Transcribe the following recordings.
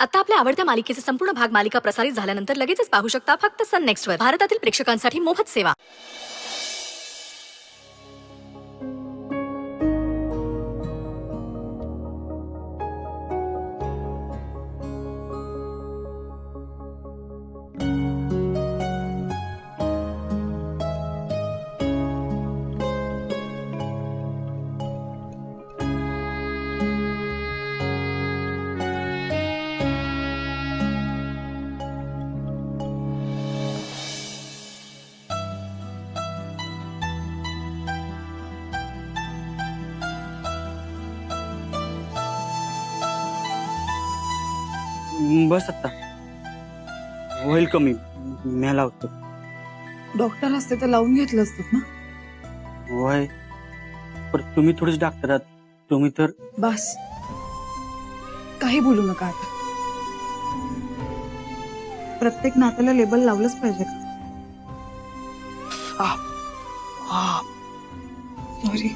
आता आपल्या आवडत्या मालिकेचे संपूर्ण भाग मालिका प्रसारित झाल्यानंतर लगेचच पाहू शकता फक्त सन नेक्स्टवर. भारतातील प्रेक्षकांसाठी मोफत सेवा. बस आता होईल कमी. मी लावतो. डॉक्टर असते तर लावून घेतलं असतं ना. वय पण तुम्ही थोडीच डॉक्टर आहात. तुम्ही तर बस काही बोलू नका आता. प्रत्येक नात्याला लेबल लावलंच पाहिजे का? सॉरी.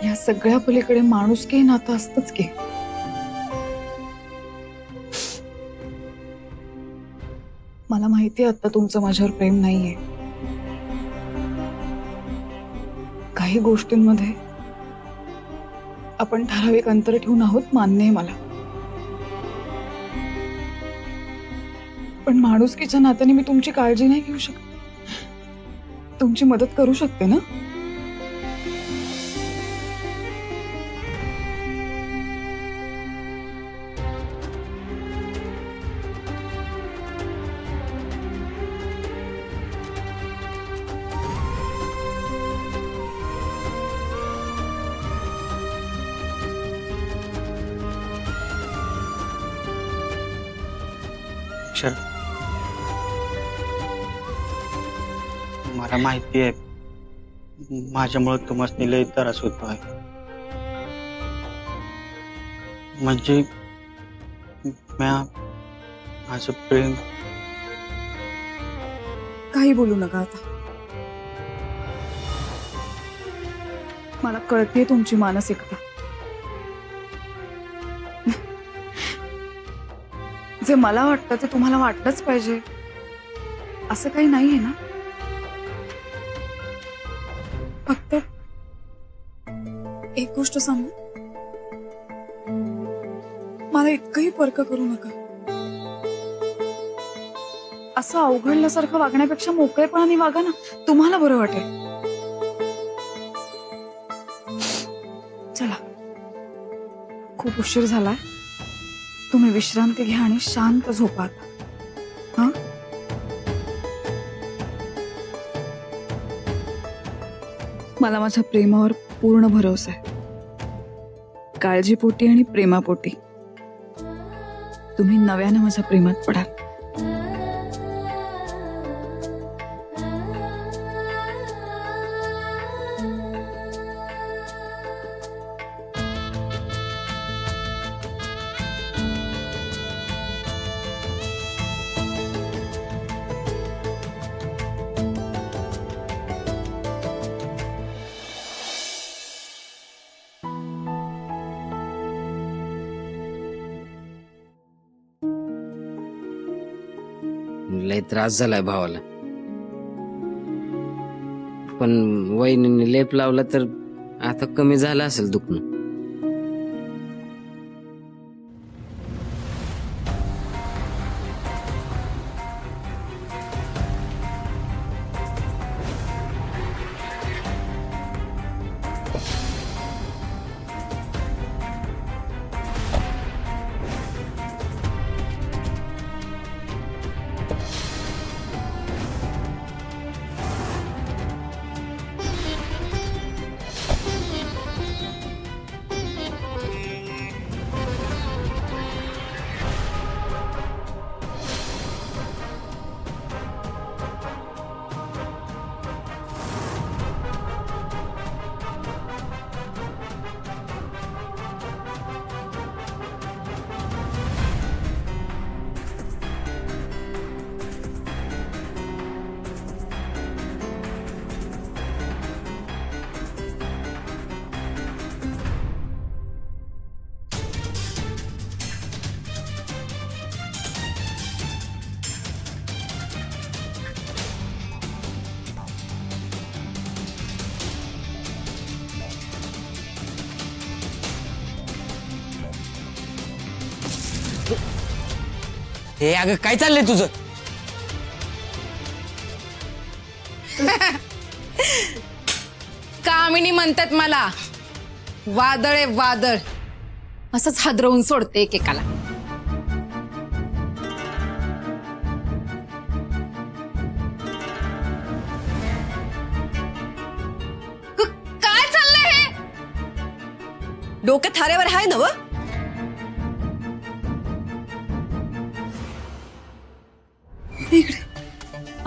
या सगळ्या पलीकडे माणुसकी नातं असतंच की. मला माहितीये आता तुमचं माझ्यावर प्रेम नाहीये. काही गोष्टींमध्ये आपण ठराविक अंतर ठेवून आहोत, मान्य आहे मला. पण माणुसकीच्या नात्याने मी तुमची काळजी नाही घेऊ शकत. तुमची मदत करू शकते ना. अक्षर, मला माहिती आहे माझ्यामुळे तुम्हाला लय त्रास होतो आहे. म्हणजे माझं प्रेम. काही बोलू नका आता. मला कळते तुमची मानसिकता. जे मला वाटतं ते तुम्हाला वाटलंच पाहिजे असं काही नाहीये ना. फक्त एक गोष्ट सांगू, मला इतकंही पर्क करू नका. असं अवघडल्यासारखं वागण्यापेक्षा मोकळेपणाने वागा ना. तुम्हाला बरं वाटेल. चला, खूप उशीर झालाय. तुम्ही विश्रांती घ्या आणि शांत झोपा आता. हा, मला माझ्या प्रेमावर पूर्ण भरोसा आहे. काळजीपोटी आणि प्रेमापोटी तुम्ही नव्याने माझ्या प्रेमात पडाल. लय त्रास झालाय भावाला. पण वहिनीने लेप लावला तर आता कमी झालं असेल दुखणं. हे अगं काय चाललंय तुझं? कामिनी म्हणतात मला, वादळ आहे वादळ. असंच हादरवून सोडते एकेकाला. काय चाललंय हे? डोकं थाऱ्यावर आहे ना व?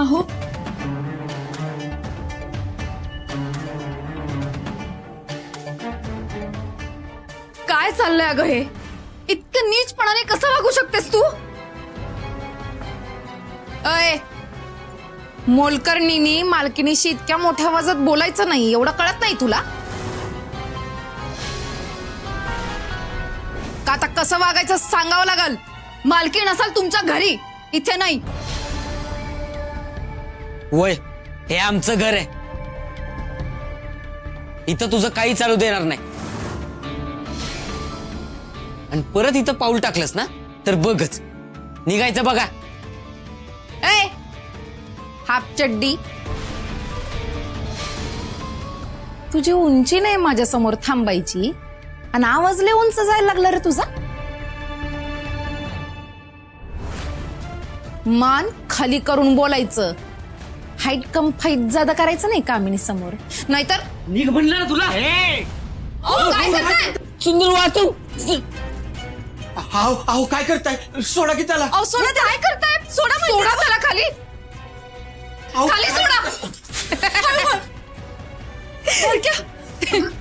अहो काय चाललंय अगं हे? इतकं नीचपणाने कसं वागू शकतेस तू? अय, मोलकर्णीनी मालकिनीशी इतक्या मोठ्या आवाजात बोलायचं नाही, एवढं कळत नाही तुला? का आता कसं वागायचं सांगावं लागल. मालकीण असाल तुमच्या घरी, इथे नाही. वय, हे आमचं घर आहे. इथं तुझं काही चालू देणार नाही. आणि परत इथं पाऊल टाकलंस ना तर बघच, निघायचं बघा. ए, हाफ चड्डी, तुझी उंची नाही माझ्या समोर थांबायची आणि आवाज लय उंच जायला लागला रे तुझा. मान खाली करून बोलायचं. हाईट कम फाईट जादा करायचं नाही कामिनी समोर, नाहीतर निघ म्हणलं ना तुला. अहो, काय करताय? सुंदर वाचू. अहो काय करताय? सोडा की त्याला. अहो, सोडा. काय करताय? सोडा त्याला खाली. अहो, खाली सोडा.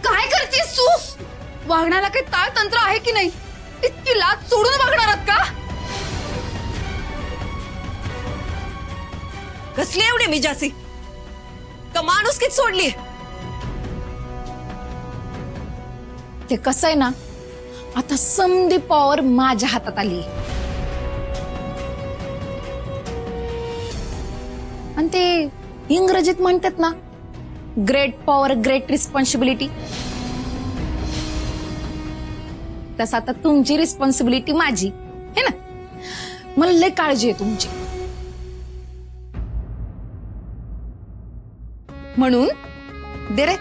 काय करतेस तू? वागण्याला काही ताळ तंत्र आहे की नाही? इतकी लाज सोडून वागणार आहात का? कसली एवढी मी जासी का माणुसकीच सोडली? ते कसं आहे ना, आता समधी पॉवर माझ्या हातात आली. आणि ते इंग्रजीत म्हणतात ना, ग्रेट पॉवर ग्रेट रिस्पॉन्सिबिलिटी. तसं आता तुमची रिस्पॉन्सिबिलिटी माझी है ना. मला लय काळजी आहे तुमची. म्हणून दे रे.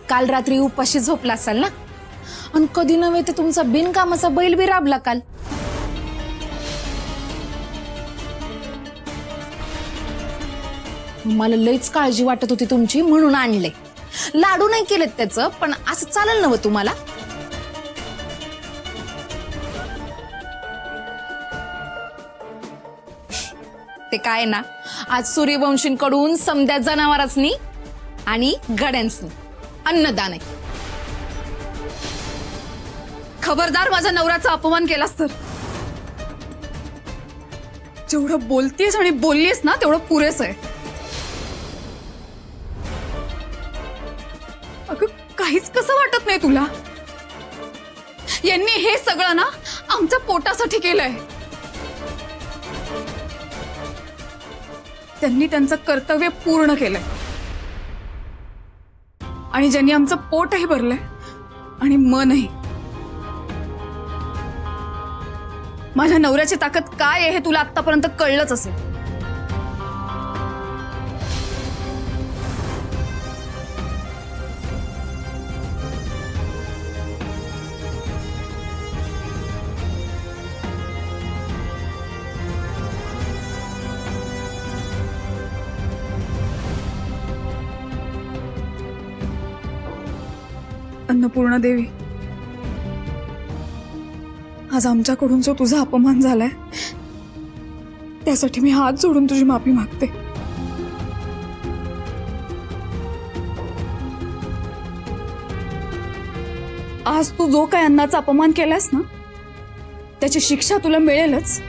काल रात्री उपाशी झोपला असाल ना, आणि कधी नव्हे ते तुमचा बिनकामाचा बैल बी राबला काल. मला लईच काळजी वाटत होती तुमची, म्हणून आणले. लाडू नाही केलेत त्याचं, पण असं चालेल ना व तुम्हाला? ते काय ना, आज सूर्यवंशींकडून समद्या जनावरांनी आणि गड्यांनी अन्नदान आहे. खबरदार माझ्या नवऱ्याचा अपमान केलास तर. जेवढं बोलतेस आणि बोललीस ना तेवढं पुरेस आहे. अगं, काहीच कसं वाटत नाही तुला? यांनी हे सगळं ना आमच्या पोटासाठी केलंय. त्यांनी त्यांचं कर्तव्य पूर्ण केलंय, आणि ज्यांनी आमचं पोटही भरलंय आणि मनही. माझ्या नवऱ्याची ताकद काय आहे हे तुला आतापर्यंत कळलंच असेल. अन्नपूर्णा देवी, आज आमच्याकडून जो तुझा अपमान झालाय त्यासाठी मी हात जोडून तुझी माफी मागते. आज तू जो काय अन्नाचा अपमान केलास ना त्याची शिक्षा तुला मिळेलच.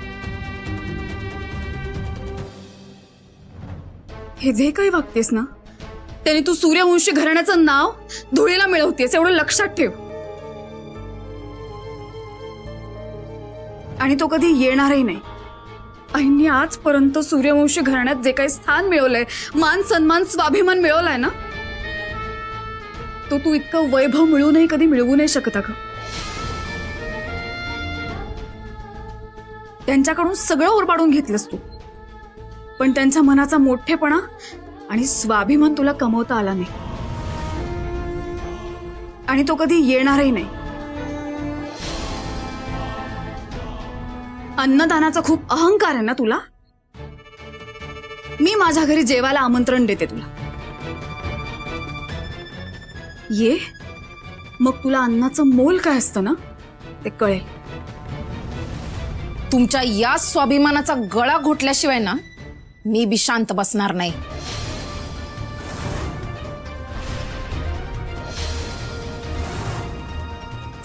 हे जे काही वागतेस ना त्याने तू सूर्यवंशी घराण्याचं नाव धुळीला मिळवतेस, एवढं लक्षात ठेव. आणि तो कधी येणारही नाही. आईंनी आजपर्यंत सूर्यवंशी घराण्यात जे काही स्थान मिळवलंय, मान सन्मान स्वाभिमान मिळवलाय ना, तो तू इतकं वैभव मिळूनही कधी मिळवू नाही शकत अगं. त्यांच्याकडून सगळं उरबाडून घेतलंस तू, पण त्यांच्या मनाचा मोठेपणा आणि स्वाभिमान तुला कमवता आला नाही, आणि तो कधी येणारही नाही. अन्नदानाचा खूप अहंकार आहे ना तुला. मी माझ्या घरी जेवायला आमंत्रण देते तुला, ये. मग तुला अन्नाचं मोल काय असतं ना ते कळेल. तुमच्या या स्वाभिमानाचा गळा घोटल्याशिवाय ना मी बी शांत बसणार नाही.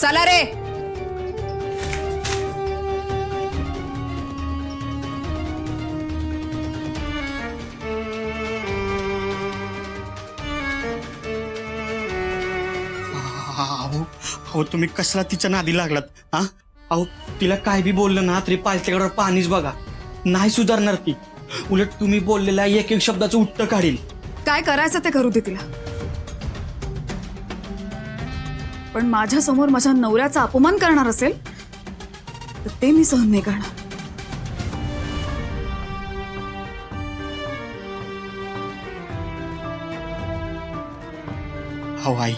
चला रे. अहो तुम्ही कसला तिच्या नादी लागलात हा? अहो तिला काय बी बोललं ना तरी पालत्याकडे पाणीच बघा, नाही सुधारणार ती. उलट तुम्ही बोललेल्या एक एक शब्दाचं उत्तर काढील. काय करायचं ते करू दे तिला, पण माझ्या समोर माझ्या नवऱ्याचा अपमान करणार असेल तर ते मी सहन नाही करणार. अहो आई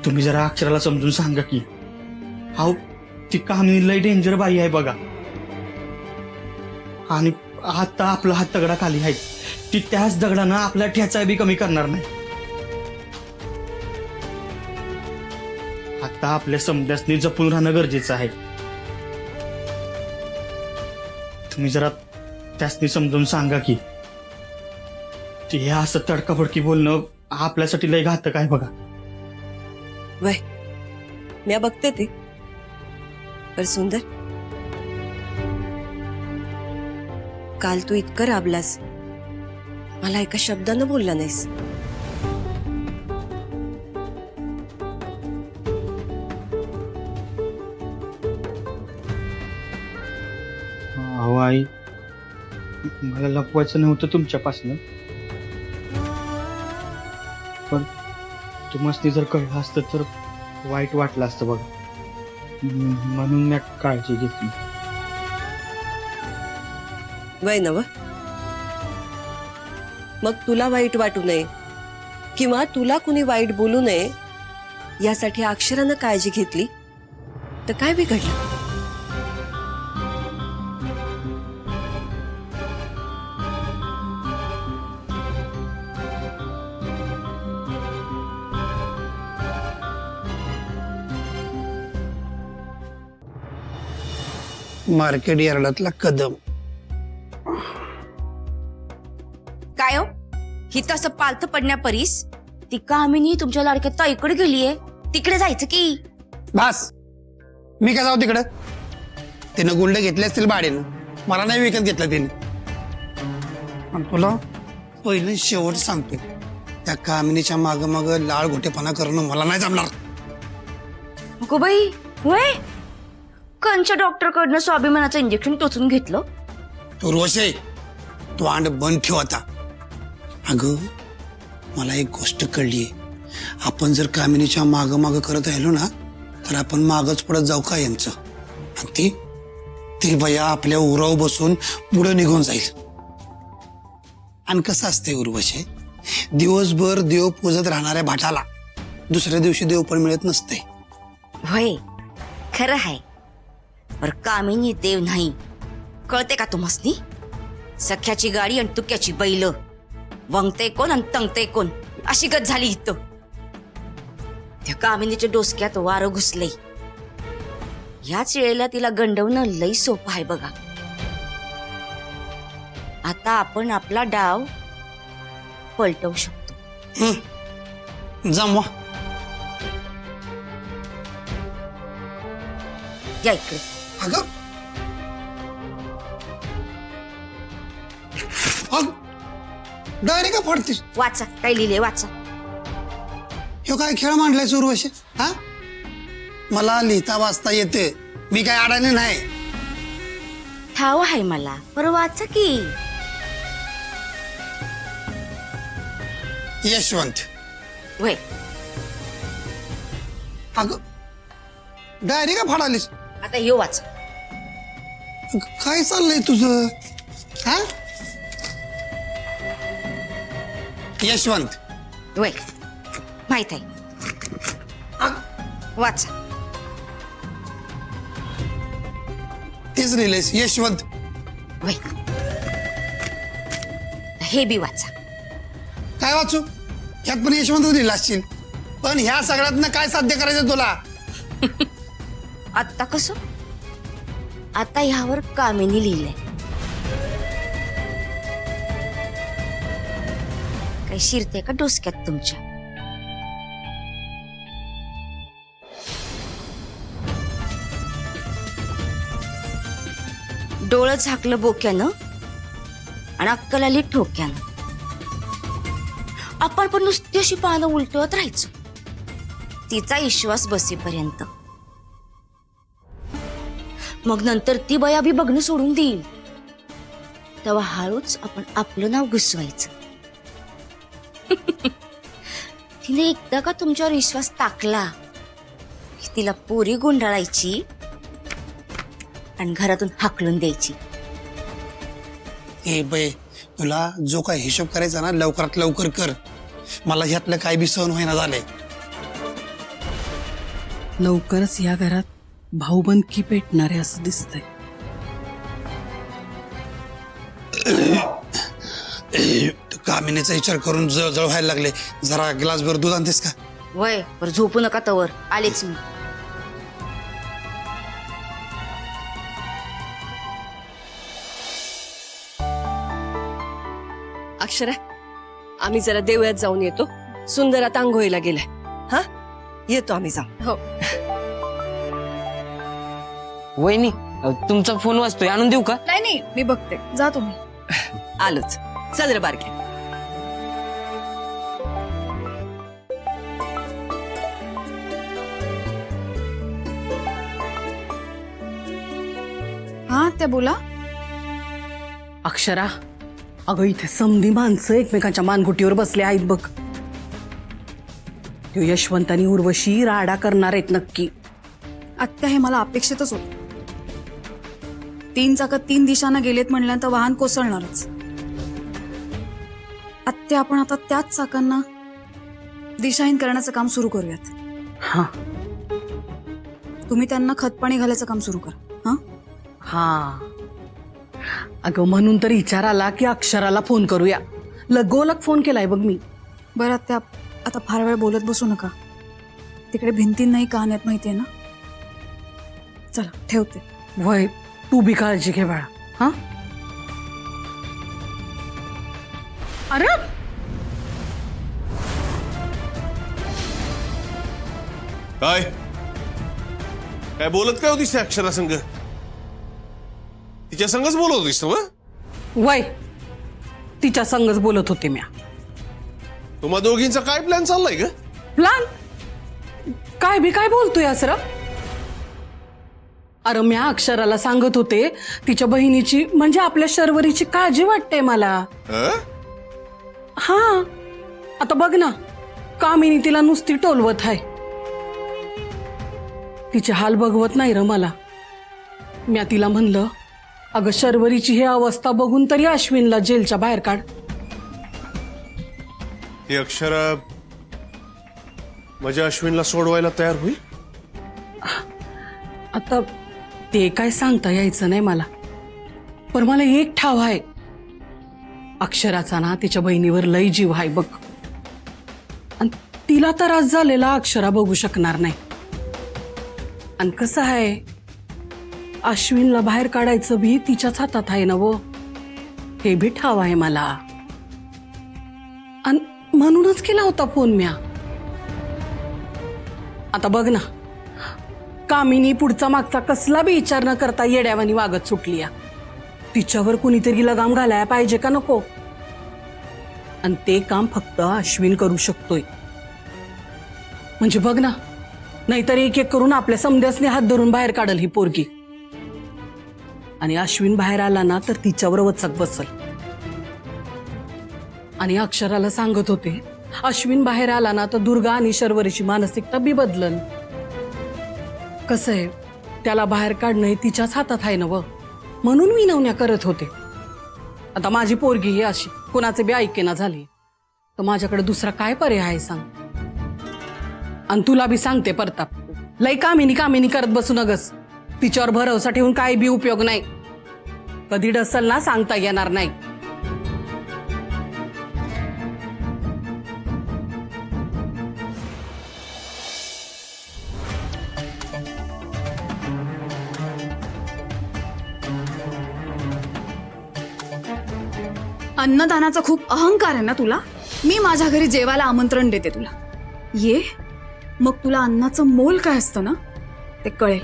तुम्ही जरा अक्षराला समजून सांगा की. अहो ती कामिनी लय डेंजर बाई आहे बघा, आणि आता आपला हात दगडा खाली आहे, ती त्याच दगडानं आपला ठ्याचा बी कमी करणार नाही. आता आपल्या समद्यासनी जपून राहणं गरजेचं आहे. तुम्ही जरा त्यासनी समजून सांगा की ते असं तडकाफडकी बोलणं आपल्यासाठी लय घातक आहे बघा. वय मी बघते ते. पर सुंदर, काल तू इतकं राबलास, मला एका शब्दानं बोलला नाहीस. अहो आई मला लपवायचं नव्हतं तुमच्यापासनं, पण तुम्हाला जर कळलं असतं तर वाईट वाटलं असतं बघा, म्हणून मी काळजी घेतली. वय नव, मग तुला वाईट वाटू नये किंवा तुला कुणी वाईट बोलू नये यासाठी अक्षरानं काळजी घेतली तर काय बिघडलं? मार्केट यार्डातला कदम. काय हो ही तसं पालथ पडण्या परीस ती कामिनी तुमच्या लाडक्या ताईकडे गेलीये, तिकडे जायचं की. बस मी काय जाऊ तिकडं. तिनं गुंड घेतले असतील भाड्यानं, मला नाही विकत घेतलं तिने. आणि तुला पहिलं शेवट सांगतो, त्या कामिनीच्या माग माग लाळ घोटेपणा करणं मला नाही जमणार. अगो बाई, होय कंच्या डॉक्टरकडनं स्वाभिमानाचं इंजेक्शन टोचून घेतलं. तो रोष आहे, तो अंड बंद ठेव आता. अगं मला एक गोष्ट कळलीये, आपण जर कामिनीच्या माग माग करत राहिलो ना तर आपण मागच पडत जाऊ का यांचं, आणि ती बया आपल्या उराव बसून पुढे निघून जाईल. आणि कसं असते उर्वशी, दिवसभर देव पूजत राहणाऱ्या भाटाला दुसऱ्या दिवशी देव पण मिळत नसते. होय खरं आहे, पर कामिनी देव नाही, कळते का तुम्हासनी. सख्याची गाडी आणि तुक्याची बैल, वंगते कोण आणि तंगते कोण अशी गत झाली इथं. त्या कामिनीच्या डोसक्यात वारं घुसलंय. याच वेळेला तिला गंडवणं लई सोपं आहे बघा. आता आपण आपला डाव पलटवू शकतो. जमवा. या इकडे. अगं डायरेक्ट का पडतीस. वाचा, काय लिहिले वाचा. ह्यो काय खेळ मांडलाय उर्वशी. हा मला लिहिता वाचता येते, मी काय अडाणी नाही. ठाव आहे मला, पर वाचा की. यशवंत. वय अगं डायरी का फाडालीस? आता यो वाच. काय चाललंय तुझं? हा? यशवंत. वय माहित आहे, वाचा. तेच लिहिलंयस यशवंत. वय हे बी वाचा. काय वाचू? ह्यात पण यशवंतच लिहिला असशील. पण ह्या सगळ्यातनं काय साध्य करायचं तुला? आत्ता कसं? आता ह्यावर कामिनी लिहिलंय. काय शिरते का डोसक्यात तुमच्या? डोळं झाकलं बोक्यानं आणि अक्कल आली ठोक्यानं. आपण पण नुसती अशी पानं उलटवत राहायचो तिचा विश्वास बसेपर्यंत. मग नंतर ती बया बी बघणं सोडून देईल, तेव्हा हळूच आपण आपलं नाव घुसवायचं. तिने एकदा का तुमच्यावर विश्वास टाकला की तिला पोरी गुंडाळायची आणि घरातून हाकलून द्यायची. ए बे, तुला जो काय हिशोब करायचा ना लवकरात लवकर कर. मला ह्यातलं काय बी सहन होईना झालंय. लवकरच या घरात भाऊबंदकी पेटणार आहे असं दिसतंय. कामिनीचा विचार करून जळजळ व्हायला लागले. जरा ग्लासभर दूध आणतेस का? वय पर झोपू नका तवर, आलेच मी. अक्षरा, आम्ही जरा देवळात जाऊन येतो. सुंदर आता आंघोळीला गेलाय. हा, येतो आम्ही जाऊन. हो. वहिनी तुमचा फोन वाजतोय, आणून देऊ का? नाही नाही, मी बघते, जा तुम्ही. आलोच. चल रे बारके. हा, त्या बोला. अक्षरा, अगं इथे समधी माणसं एकमेकांच्या मानगुटीवर बसले आहेत बघ. तो यशवंत आणि उर्वशी राडा करणार आहेत नक्की. आत्या, हे मला अपेक्षितच होत. 3 चाकं 3 दिशांना गेलेत म्हणल्यानंतर वाहन कोसळणारच. आत्या, आपण आता त्याच चाकांना दिशाहीन करण्याचं काम सुरू करूयात. हा तुम्ही त्यांना खतपाणी घालायचं काम सुरू करा. हा, हा, अगं म्हणून तर विचार आला की अक्षराला फोन करूया. लगोलग फोन केलाय बघ मी. बरं आत्या, आता फार वेळ बोलत बसू नका. तिकडे भिंतींनाही कान आहेत, माहितीये ना. चला, ठेवते. वय, तू बी काळजी घे बाळा. हा, अरे काय काय बोलत काय होतीस त्या अक्षरा संघ? तिच्या संघच बोलत होतीस ना? वय, तिच्या संगच बोलत होते म्या. तुम्हा दोघींचा काय प्लॅन चाललाय ग? प्लान काय बी काय बोलतोय असर? अरे म्या अक्षराला सांगत होते तिच्या बहिणीची म्हणजे आपल्या शर्वरीची काळजी वाटते मला. हा, आता बघ ना, कामिनी तिला नुसती टोलवत आहे. तिचे हाल बघवत नाही र मला. म्या तिला म्हणलं, अगं शर्वरीची ही अवस्था बघून तरी अश्विनला जेलच्या बाहेर काढ. ती अक्षरा माझ्या अश्विनला सोडवायला तयार होईल? आता ते काय सांगता यायचं नाही मला, पण मला एक ठाव आहे, अक्षराचा ना तिच्या बहिणीवर लय जीव आहे बघ. आणि तिला त्रास झालेला अक्षरा बघू शकणार नाही. आणि कसं आहे, अश्विनला बाहेर काढायचं बी तिच्याच हातात आहे ना वो, हे बी ठाव आहे मला. आणि म्हणूनच केला होता फोन म्या. आता बघ ना, कामिनी पुढचा मागचा कसला बी विचार न करता येड्यावानी वागत सुटली. तिच्यावर कुणीतरी लगाम घालायला पाहिजे का नको? आणि ते काम फक्त अश्विन करू शकतोय. म्हणजे बघ ना, नाहीतर एक एक करून आपल्या समध्यासने हात धरून बाहेर काढल ही पोरगी. आणि अश्विन बाहेर आला ना तर तिच्यावर वचक बसल. आणि अक्षराला सांगत होते अश्विन बाहेर आला ना तर दुर्गा आणि शर्वरीची मानसिकता बी बदलन. कसं आहे त्याला बाहेर काढणं हे तिच्याच हातात आहे ना व, म्हणून विनवण्या करत होते. आता माझी पोरगी ही अशी कुणाचे बी ऐकेना झाली तर माझ्याकडे दुसरा काय पर्याय आहे सांग. आणि तुला बी सांगते परताप, लय कामिनी करत बसू नगस. तिच्यावर भरोसा ठेवून काही बी उपयोग नाही. कधी डसल ना सांगता येणार नाही. अन्नदानाचा खूप अहंकार आहे ना तुला. मी माझ्या घरी जेवायला आमंत्रण देते तुला, ये. मग तुला अन्नाचं मोल काय असतं ना ते कळेल.